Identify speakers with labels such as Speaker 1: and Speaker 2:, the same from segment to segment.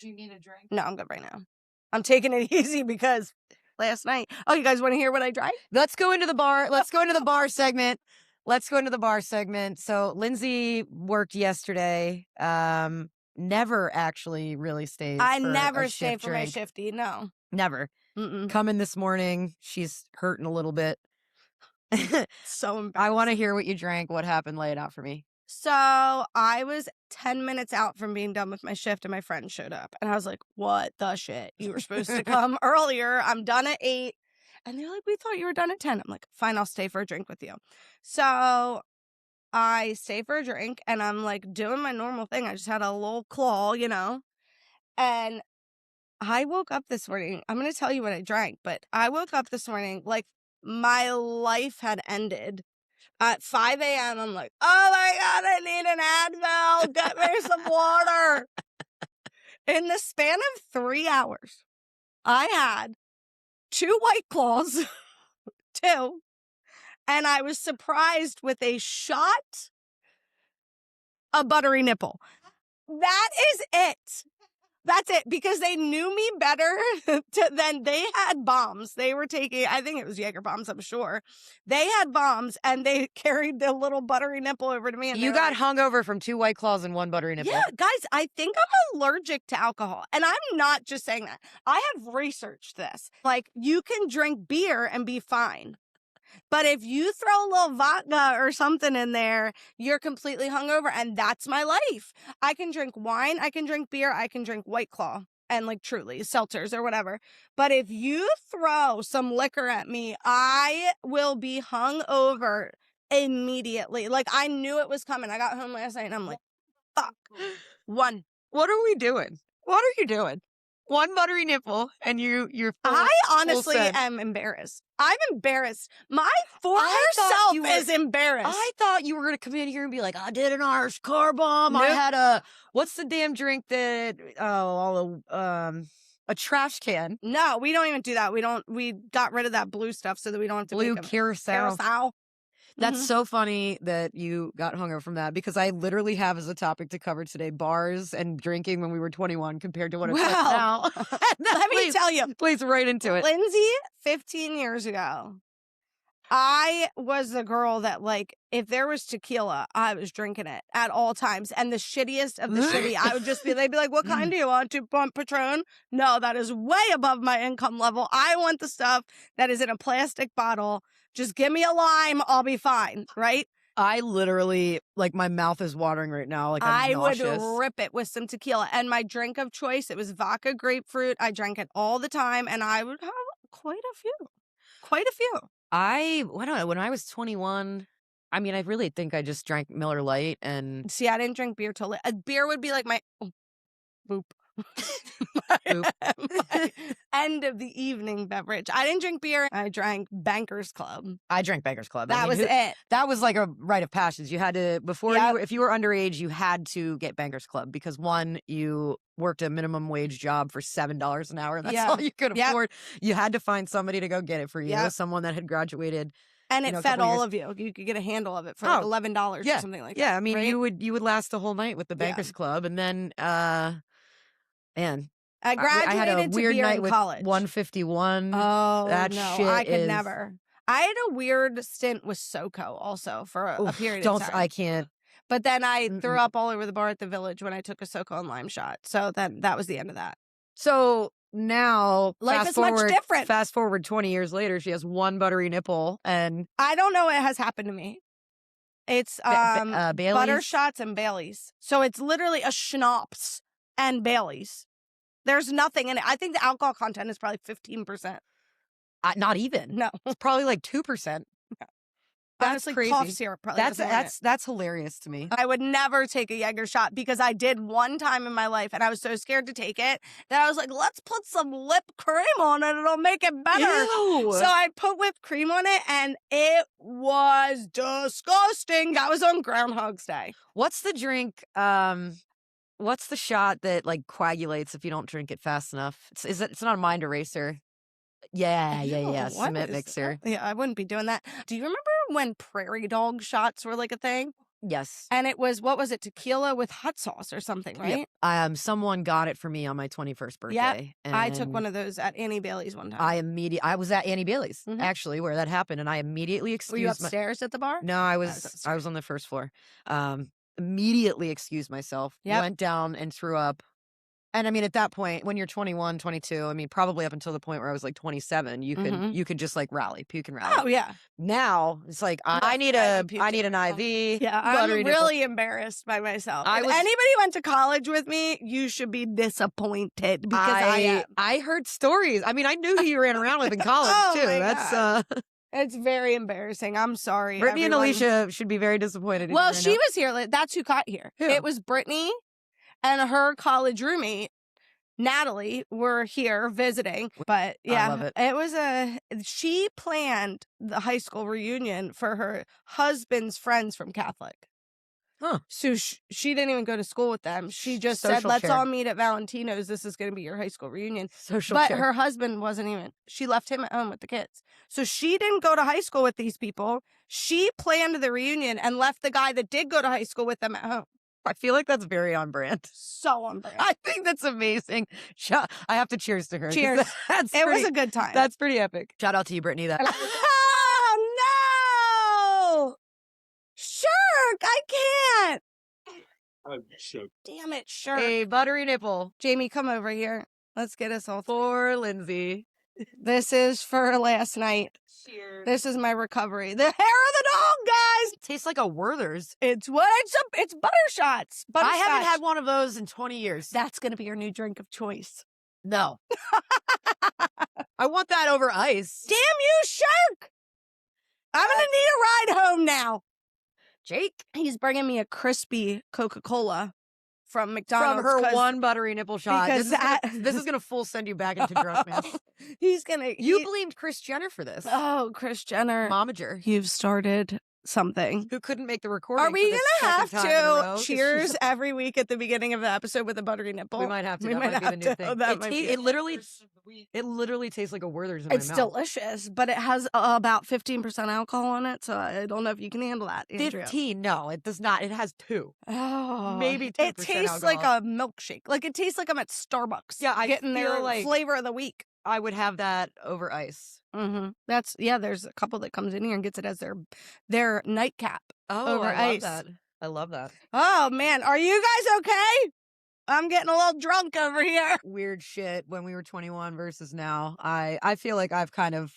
Speaker 1: Do you need a drink?
Speaker 2: No, I'm good right now. I'm taking it easy because last night. Oh, you guys want to hear what I drank?
Speaker 1: Let's go into the bar. Let's go into the bar segment. So Lindsay worked yesterday. Never actually really stays.
Speaker 2: I
Speaker 1: for
Speaker 2: never
Speaker 1: a
Speaker 2: stay
Speaker 1: shift
Speaker 2: for my
Speaker 1: drink.
Speaker 2: shifty. No.
Speaker 1: Never.
Speaker 2: Mm-mm.
Speaker 1: Come in this morning. She's hurting a little bit.
Speaker 2: So embarrassing.
Speaker 1: I want to hear what you drank. What happened? Lay it out for me.
Speaker 2: So I was 10 minutes out from being done with my shift and my friend showed up. And I was like, what the shit? You were supposed to come earlier. I'm done at 8. And they're like, we thought you were done at 10. I'm like, fine, I'll stay for a drink with you. So I stay for a drink and I'm like doing my normal thing. I just had a little claw, And I woke up this morning. I'm going to tell you what I drank, but I woke up this morning like my life had ended. At 5 a.m., I'm like, oh my God, I need an Advil. Get me some water. In the span of 3 hours, I had 2 White Claws, 2, and I was surprised with a shot of buttery nipple. That is it. That's it, because they knew me better than they had bombs. They were taking, I think it was Jaeger bombs, I'm sure. They had bombs, and they carried the little buttery nipple over to me. And
Speaker 1: you got hungover from 2 White Claws and 1 buttery nipple.
Speaker 2: Yeah, guys, I think I'm allergic to alcohol. And I'm not just saying that. I have researched this. Like, you can drink beer and be fine. But if you throw a little vodka or something in there, you're completely hungover. And that's my life. I can drink wine, I can drink beer, I can drink White Claw and like Truly, seltzers or whatever. But if you throw some liquor at me, I will be hungover immediately. Like, I knew it was coming. I got home last night and I'm like, fuck. 1.
Speaker 1: What are we doing? What are you doing? 1 buttery nipple and you're full,
Speaker 2: I honestly
Speaker 1: full
Speaker 2: am embarrassed. I'm embarrassed. My former self is embarrassed.
Speaker 1: I thought you were going to come in here and be like, I did an Irish car bomb.
Speaker 2: Nope.
Speaker 1: I had what's the damn drink that, a trash can.
Speaker 2: No, we don't even do that. We got rid of that blue stuff so that we don't have to
Speaker 1: blue
Speaker 2: make
Speaker 1: curacao. That's so funny that you got hungover from that, because I literally have as a topic to cover today bars and drinking when we were 21 compared to what it's like now.
Speaker 2: Let me tell you.
Speaker 1: Please, right into it.
Speaker 2: Lindsay, 15 years ago, I was the girl that, like, if there was tequila, I was drinking it at all times. And the shittiest of the shitty, I would just be, they'd be like, what kind do you want? 2 pump Patron? No, that is way above my income level. I want the stuff that is in a plastic bottle. Just give me a lime, I'll be fine, right?
Speaker 1: I literally, like, my mouth is watering right now. Like, I'm nauseous.
Speaker 2: I would rip it with some tequila. And my drink of choice, it was vodka grapefruit. I drank it all the time, and I would have quite a few.
Speaker 1: When I was 21, I mean, I really think I just drank Miller Lite and...
Speaker 2: See, I didn't drink beer till... beer would be like my... boop. my end of the evening beverage. I didn't drink beer. I drank Bankers Club.
Speaker 1: I drank Bankers Club.
Speaker 2: That was it.
Speaker 1: That was like a rite of passage. You had to, if you were underage, you had to get Bankers Club because, one, you worked a minimum wage job for $7 an hour. That's all you could afford. You had to find somebody to go get it for you, someone that had graduated.
Speaker 2: And it fed all of you. You could get a handle of it for like $11 or something like that.
Speaker 1: Yeah, I mean,
Speaker 2: right?
Speaker 1: you would last the whole night with the Bankers Club, and then man,
Speaker 2: I graduated
Speaker 1: I had a
Speaker 2: to
Speaker 1: weird
Speaker 2: beer
Speaker 1: night
Speaker 2: in
Speaker 1: with
Speaker 2: college.
Speaker 1: 151.
Speaker 2: Oh,
Speaker 1: that
Speaker 2: no,
Speaker 1: shit
Speaker 2: I could never. I had a weird stint with SoCo also for a period of time.
Speaker 1: I can't.
Speaker 2: But then I threw up all over the bar at the Village when I took a SoCo and lime shot. So then that was the end of that.
Speaker 1: So now,
Speaker 2: life is much different.
Speaker 1: Fast forward 20 years later, she has 1 buttery nipple, and
Speaker 2: I don't know what has happened to me. It's butter shots and Baileys. So it's literally a schnapps and Baileys. There's nothing in it. I think the alcohol content is probably 15%.
Speaker 1: Not even.
Speaker 2: No,
Speaker 1: it's probably like 2%. That's
Speaker 2: honestly
Speaker 1: crazy.
Speaker 2: Cough syrup probably.
Speaker 1: That's hilarious to me.
Speaker 2: I would never take a Jaeger shot because I did one time in my life and I was so scared to take it that I was like, let's put some lip cream on it. It'll make it better.
Speaker 1: Ew.
Speaker 2: So I put whipped cream on it and it was disgusting. That was on Groundhog's Day.
Speaker 1: What's the drink? What's the shot that like coagulates if you don't drink it fast enough? It's not a mind eraser. Yeah. Cement mixer.
Speaker 2: Yeah, I wouldn't be doing that. Do you remember when prairie dog shots were like a thing?
Speaker 1: Yes.
Speaker 2: And it was, what was it? Tequila with hot sauce or something, right?
Speaker 1: Yep. Someone got it for me on my 21st birthday.
Speaker 2: Yep.
Speaker 1: And
Speaker 2: I took one of those at Annie Bailey's one time.
Speaker 1: I was at Annie Bailey's, actually, where that happened, and I immediately excused
Speaker 2: Were you upstairs at the bar?
Speaker 1: No, I was on the first floor. Immediately excused myself, went down and threw up. And I mean, at that point, when you're 21, 22, I mean, probably up until the point where I was like 27, you could just like rally, puke and rally.
Speaker 2: Oh yeah.
Speaker 1: Now it's like I need an IV.
Speaker 2: Yeah, I'm really embarrassed by myself. If anybody went to college with me, you should be disappointed because
Speaker 1: I heard stories. I mean, I knew who you ran around with in college too. That's
Speaker 2: it's very embarrassing. I'm sorry.
Speaker 1: Brittany and Alicia should be very disappointed.
Speaker 2: Well, she was here. That's who got here.
Speaker 1: Who?
Speaker 2: It was Brittany and her college roommate, Natalie, were here visiting. But yeah,
Speaker 1: I love it.
Speaker 2: It was she planned the high school reunion for her husband's friends from Catholic.
Speaker 1: Huh.
Speaker 2: So she didn't even go to school with them. She just said, let's all meet at Valentino's. This is going to be your high school reunion. But her husband wasn't even. She left him at home with the kids. So she didn't go to high school with these people. She planned the reunion and left the guy that did go to high school with them at home.
Speaker 1: I feel like that's very on brand.
Speaker 2: So on brand.
Speaker 1: I think that's amazing. I have to cheers to her.
Speaker 2: Cheers. It was a good time.
Speaker 1: That's pretty epic. Shout out to you, Brittany.
Speaker 2: Oh, no! Shirk, I can't.
Speaker 3: I'm shook.
Speaker 2: Damn it, Shirk.
Speaker 1: A buttery nipple.
Speaker 2: Jamie, come over here. Let's get us all
Speaker 1: for Lindsay.
Speaker 2: This is for last night.
Speaker 1: Cheers.
Speaker 2: This is my recovery. The hair of the dog, guys.
Speaker 1: It tastes like a Werther's.
Speaker 2: It's butter shots.
Speaker 1: I haven't had one of those in 20 years.
Speaker 2: That's going to be your new drink of choice.
Speaker 1: No. I want that over ice.
Speaker 2: Damn you, Shirk. I'm going to need a ride home now.
Speaker 1: Jake?
Speaker 2: He's bringing me a crispy Coca-Cola from McDonald's.
Speaker 1: From her one buttery nipple shot.
Speaker 2: Because
Speaker 1: this is going to full send you back into drunkenness.
Speaker 2: You
Speaker 1: blamed Kris Jenner for this.
Speaker 2: Oh, Kris Jenner.
Speaker 1: Momager.
Speaker 2: You've started something.
Speaker 1: Who couldn't make the recording.
Speaker 2: Are we going to have to cheers every week at the beginning of the episode with a buttery nipple?
Speaker 1: We might have to. That might be the new thing. It literally tastes like a Werther's in my mouth.
Speaker 2: It's delicious, but it has about 15% alcohol in it, so I don't know if you can handle that, Andrea.
Speaker 1: 15? No, it does not. It has 2.
Speaker 2: Oh.
Speaker 1: Maybe 2%.
Speaker 2: It tastes like a milkshake. Like it tastes like I'm at Starbucks.
Speaker 1: Yeah, I
Speaker 2: getting
Speaker 1: feel
Speaker 2: their
Speaker 1: like
Speaker 2: flavor of the week.
Speaker 1: I would have that over ice.
Speaker 2: Mm-hmm. There's a couple that comes in here and gets it as their nightcap over ice.
Speaker 1: I love that.
Speaker 2: Oh, man. Are you guys okay? I'm getting a little drunk over here.
Speaker 1: Weird shit when we were 21 versus now. I feel like I've kind of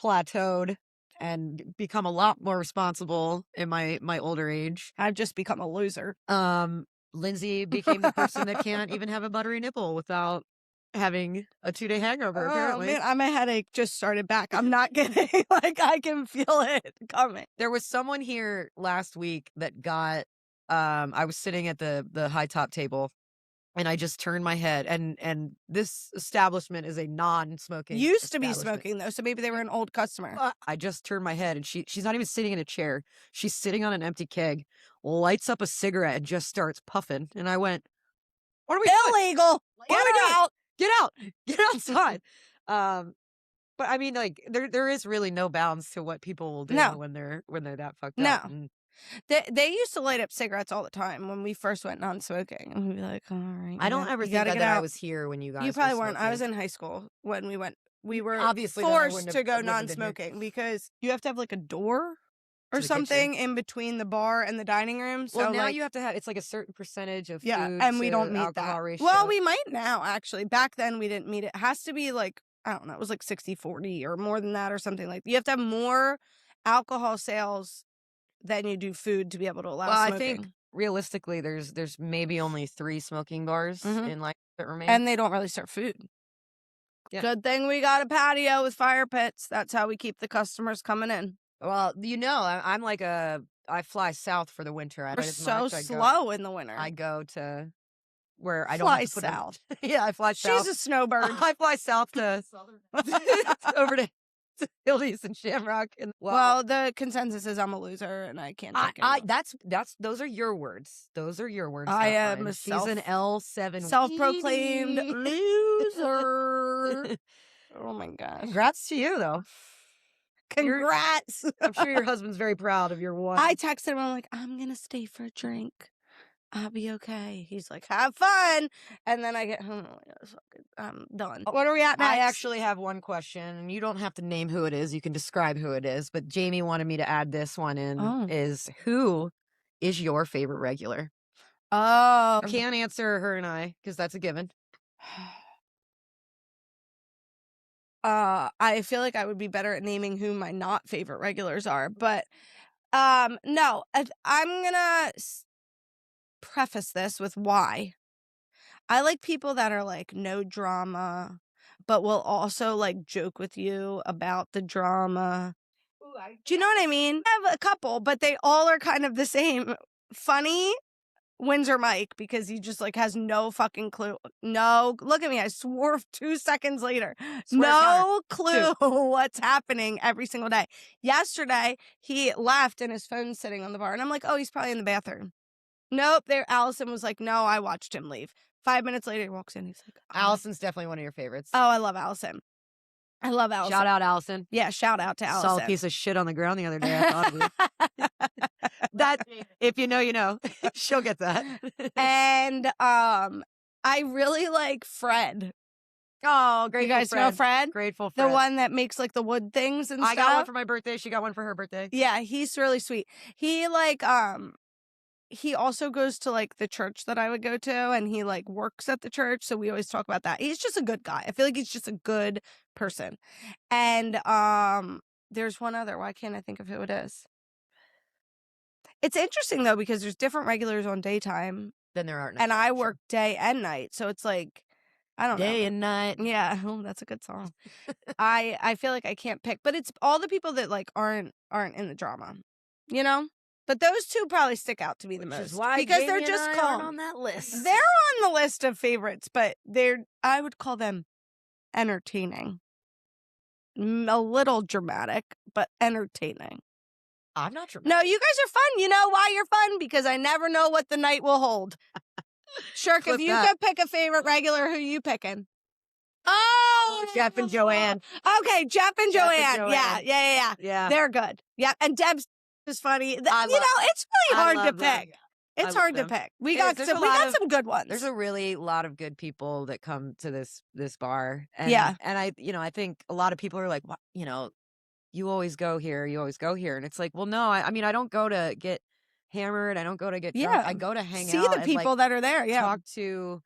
Speaker 1: plateaued and become a lot more responsible in my older age.
Speaker 2: I've just become a loser.
Speaker 1: Lindsay became the person that can't even have a buttery nipple without having a 2-day hangover, apparently.
Speaker 2: Man, my headache just started back. I'm not kidding. Like, I can feel it coming.
Speaker 1: There was someone here last week that got, I was sitting at the high top table, and I just turned my head, and this establishment is a non-smoking
Speaker 2: Used to be smoking, though, so maybe they were an old customer.
Speaker 1: I just turned my head, and she's not even sitting in a chair. She's sitting on an empty keg, lights up a cigarette, and just starts puffing. And I went, what are we doing?
Speaker 2: Illegal! Get out!
Speaker 1: Get out! Get outside! But I mean, like, there is really no bounds to what people will do when they're that fucked up.
Speaker 2: No. They used to light up cigarettes all the time when we first went non-smoking. And we'd be like, all right.
Speaker 1: I don't ever think that I was here when you guys
Speaker 2: You probably
Speaker 1: were
Speaker 2: weren't. I was in high school when we went. We were
Speaker 1: obviously
Speaker 2: forced to go non-smoking because you have to have like a door or something in between the bar and the dining room. So
Speaker 1: well, now you have to have, it's like a certain percentage of food
Speaker 2: and we don't meet that
Speaker 1: ratio.
Speaker 2: Well, we might now, actually. Back then, we didn't meet it. It has to be like, I don't know, it was like 60-40 or more than that or something like that. You have to have more alcohol sales than you do food to be able to allow smoking.
Speaker 1: I think realistically, there's maybe only 3 smoking bars in like that remain.
Speaker 2: And they don't really serve food. Yeah. Good thing we got a patio with fire pits. That's how we keep the customers coming in.
Speaker 1: Well, I'm like I fly south for the winter.
Speaker 2: We're so slow in the winter.
Speaker 1: I go to where I don't
Speaker 2: fly
Speaker 1: have to put
Speaker 2: south.
Speaker 1: Yeah, I fly south.
Speaker 2: She's a snowbird.
Speaker 1: I fly south to over to Hildy's and Shamrock. And
Speaker 2: well, the consensus is I'm a loser and I can't take it.
Speaker 1: Those are your words. Those are your words.
Speaker 2: I am
Speaker 1: She's an L7
Speaker 2: self-proclaimed loser. Oh my gosh.
Speaker 1: Congrats to you though.
Speaker 2: Congrats.
Speaker 1: I'm sure your husband's very proud of your wife.
Speaker 2: I texted him. I'm like, I'm going to stay for a drink. I'll be okay. He's like, have fun. And then I get home. I'm done. What are we at next?
Speaker 1: I actually have one question, and you don't have to name who it is. You can describe who it is. But Jamie wanted me to add this one in. Is who is your favorite regular?
Speaker 2: Oh.
Speaker 1: I can't answer her and I because that's a given.
Speaker 2: I feel like I would be better at naming who my not favorite regulars are. But no, I'm going to preface this with why. I like people that are like no drama, but will also like joke with you about the drama. Do you know what I mean? I have a couple, but they all are kind of the same. Funny, Windsor Mike, because he just like has no fucking clue. No, look at me. I swore 2 seconds later. No clue what's happening every single day. Yesterday, he left and his phone's sitting on the bar. And I'm like, oh, he's probably in the bathroom. Nope. There, Allison was like, no, I watched him leave. 5 minutes later, he walks in. He's like, oh.
Speaker 1: Allison's definitely one of your favorites.
Speaker 2: Oh, I love Allison. I love Allison.
Speaker 1: Shout out, Allison.
Speaker 2: Yeah, shout out to Allison.
Speaker 1: Saw a piece of shit on the ground the other day. I thought of you. That, if you know, you know. She'll get that.
Speaker 2: And I really like Fred.
Speaker 1: Oh, great.
Speaker 2: You guys know Fred?
Speaker 1: Grateful Fred.
Speaker 2: The one that makes like the wood things and stuff.
Speaker 1: I got one for my birthday. She got one for her birthday.
Speaker 2: Yeah, he's really sweet. He like he also goes to like the church that I would go to, and he like works at the church, so we always talk about that. He's just a good guy. I feel like he's just a good person. And there's one other. Why can't I think of who it is? It's interesting though, because there's different regulars on daytime
Speaker 1: than there are night.
Speaker 2: And I work day and night, so it's like I don't know.
Speaker 1: Day and night.
Speaker 2: Yeah, oh, that's a good song. I feel like I can't pick, but it's all the people that like aren't in the drama, you know. But those two probably stick out to me the most.
Speaker 1: Which is why
Speaker 2: because
Speaker 1: Jamie
Speaker 2: they're just
Speaker 1: and I
Speaker 2: calm.
Speaker 1: aren't on that list.
Speaker 2: They're on the list of favorites, but I would call them entertaining. A little dramatic, but entertaining.
Speaker 1: I'm not dramatic.
Speaker 2: No, you guys are fun. You know why you're fun? Because I never know what the night will hold. Shirk, if you could pick a favorite regular, who you picking? Oh,
Speaker 1: Jeff and Joanne.
Speaker 2: Okay, Jeff and Joanne. Yeah. They're good. Yeah, and Deb's is funny. It's really hard to pick. It's hard to pick. We got some good ones.
Speaker 1: There's a really lot of good people that come to this bar. And, and I think a lot of people are like, well, you always go here. You always go here, and it's like, well, no. I mean, I don't go to get hammered. I don't go to get drunk. I go to hang out.
Speaker 2: See the people that are there. Yeah,
Speaker 1: talk to.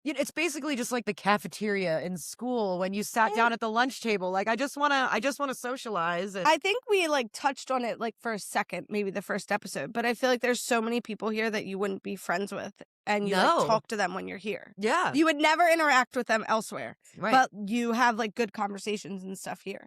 Speaker 1: It's basically just like the cafeteria in school when you sat down at the lunch table. Like, I just want to socialize.
Speaker 2: I think we like touched on it like for a second, maybe the first episode, but I feel like there's so many people here that you wouldn't be friends with, and you like, talk to them when you're here.
Speaker 1: Yeah.
Speaker 2: You would never interact with them elsewhere,
Speaker 1: right.
Speaker 2: but you have like good conversations and stuff here.